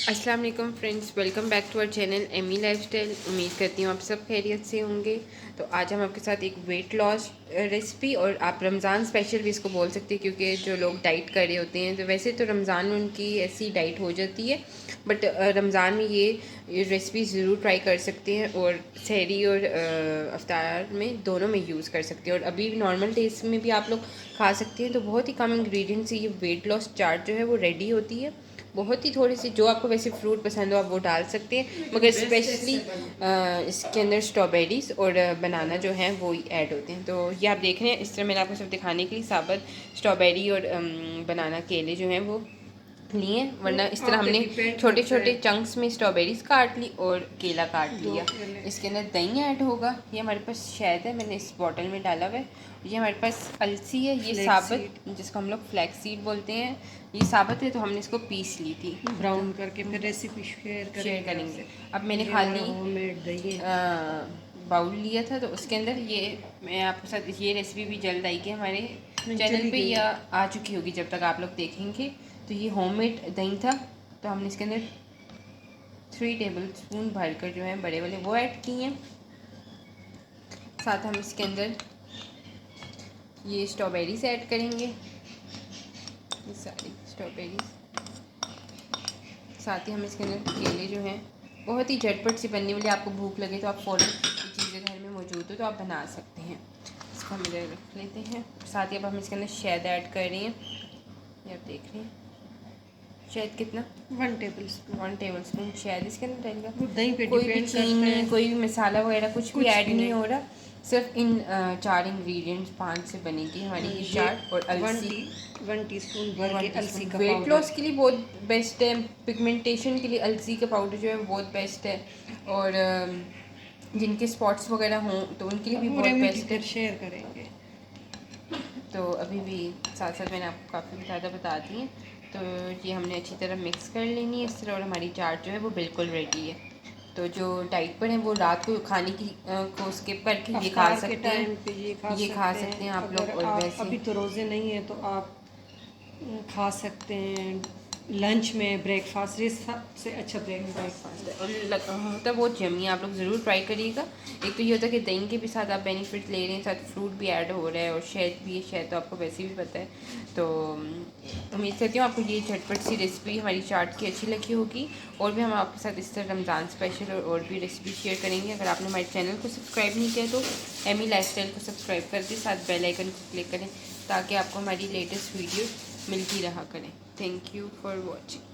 अस्सलाम वालेकुम friends, welcome back to our channel Amy lifestyle. उम्मीद करती हूँ आप सब खैरियत से होंगे। तो आज हम आपके साथ एक वेट लॉस रेसिपी और आप रमज़ान स्पेशल भी इसको बोल सकते हैं, क्योंकि जो लोग डाइट कर रहे होते हैं तो वैसे तो रमज़ान में उनकी ऐसी डाइट हो जाती है, बट रमज़ान में ये रेसिपी ज़रूर ट्राई कर सकते हैं और सहरी और अफ्तार में दोनों में यूज़ कर सकते हैं। और अभी नॉर्मल डेज में भी आप लोग खा सकते हैं। तो बहुत ही कम इंग्रेडिएंट्स से ये वेट लॉस चार्ट जो है वो रेडी होती है। बहुत ही थोड़े से, जो आपको वैसे फ्रूट पसंद हो आप वो डाल सकते हैं, मगर स्पेशली इसके अंदर स्ट्रॉबेरीज और बनाना जो है वो ऐड होते हैं। तो ये आप देख रहे हैं, इस तरह मैंने आपको सब दिखाने के लिए साबुत स्ट्रॉबेरी और बनाना केले जो हैं वो लिए, वरना इस तरह हमने छोटे छोटे चंक्स में स्ट्रॉबेरीज काट ली और केला काट लिया। इसके अंदर दही ऐड होगा। ये हमारे पास शहद है, मैंने इस बॉटल में डाला हुआ है। ये हमारे पास अलसी है, ये साबुत जिसको हम लोग फ्लैक्स सीड बोलते हैं, ये साबुत है। तो हमने इसको पीस ली थी ब्राउन करके, फिर रेसिपी शेयर करेंगे। अब मैंने खाली बाउल लिया था, तो उसके अंदर ये मैं आपके साथ ये रेसिपी भी जल्द आएगी हमारे चैनल पे या आ चुकी होगी जब तक आप लोग देखेंगे। तो ये होममेड दही था, तो हमने इसके अंदर 3 टेबल स्पून भरकर जो है बड़े वाले वो ऐड किए हैं। साथ हम इसके अंदर ये स्ट्रॉबेरीज ऐड करेंगे, ये सारी स्ट्रॉबेरीज। साथ ही हम इसके अंदर केले जो हैं, बहुत ही झटपट से बनने वाली, आपको भूख लगे तो आप फ़ौरन ये चीज़ें घर में मौजूद हो तो आप बना सकते हैं। इसको हम इधर रख लेते हैं। साथ ही अब हम इसके अंदर शहद ऐड कर रहे हैं, ये आप देख रहे हैं। शहद कितना? 1 टेबल स्पून शहद इसके अंदर डालेगा। दही पे कोई भी डिपेंड करता चीनी, है। कोई भी मसाला वगैरह कुछ भी ऐड नहीं हो रहा। सिर्फ इन 4 इंग्रेडिएंट्स 5 से बनेगी हमारी ये चाट। और अलसी 1 टीस्पून भर के अलसी का वेट पाउडर। लॉस के लिए बहुत बेस्ट है। पिगमेंटेशन के लिए अलसी का पाउडर जो है बहुत बेस्ट है। और जिनके स्पॉट्स वगैरह हों तो उनके लिए भी बहुत बेस्ट है। शेयर करेंगे। तो अभी भी साथ साथ मैंने आपको काफ़ी ज़्यादा बता दी है। तो ये हमने अच्छी तरह मिक्स कर लेनी है इस तरह, और हमारी चाट जो है वो बिल्कुल रेडी है। तो जो डाइट पर हैं वो रात को खाने की को स्किप करके ये खा सकते हैं, ये खा सकते हैं आप लोग। और वैसे अभी तो रोज़े नहीं है तो आप खा सकते हैं लंच में, ब्रेकफास्ट। ये सबसे अच्छा ब्रेकफास्ट है और होता है बहुत यम्मी। आप लोग ज़रूर ट्राई करिएगा। एक तो ये होता है कि दही के भी साथ आप बेनिफिट ले रहे हैं, साथ फ्रूट भी ऐड हो रहा है और शहद भी है। शहद तो आपको वैसे भी पता है। तो उम्मीद करती हूँ आपको ये झटपट सी रेसिपी हमारी चाट की अच्छी लगी होगी। और भी हम आपके साथ इस तरह रमज़ान स्पेशल और भी रेसिपी शेयर करेंगे। अगर आपने हमारे चैनल को सब्सक्राइब नहीं किया तो एमी लाइफस्टाइल को सब्सक्राइब करके साथ बेल आइकन को क्लिक करें, ताकि आपको हमारी लेटेस्ट वीडियो मिलती रहा करें। Thank you for watching.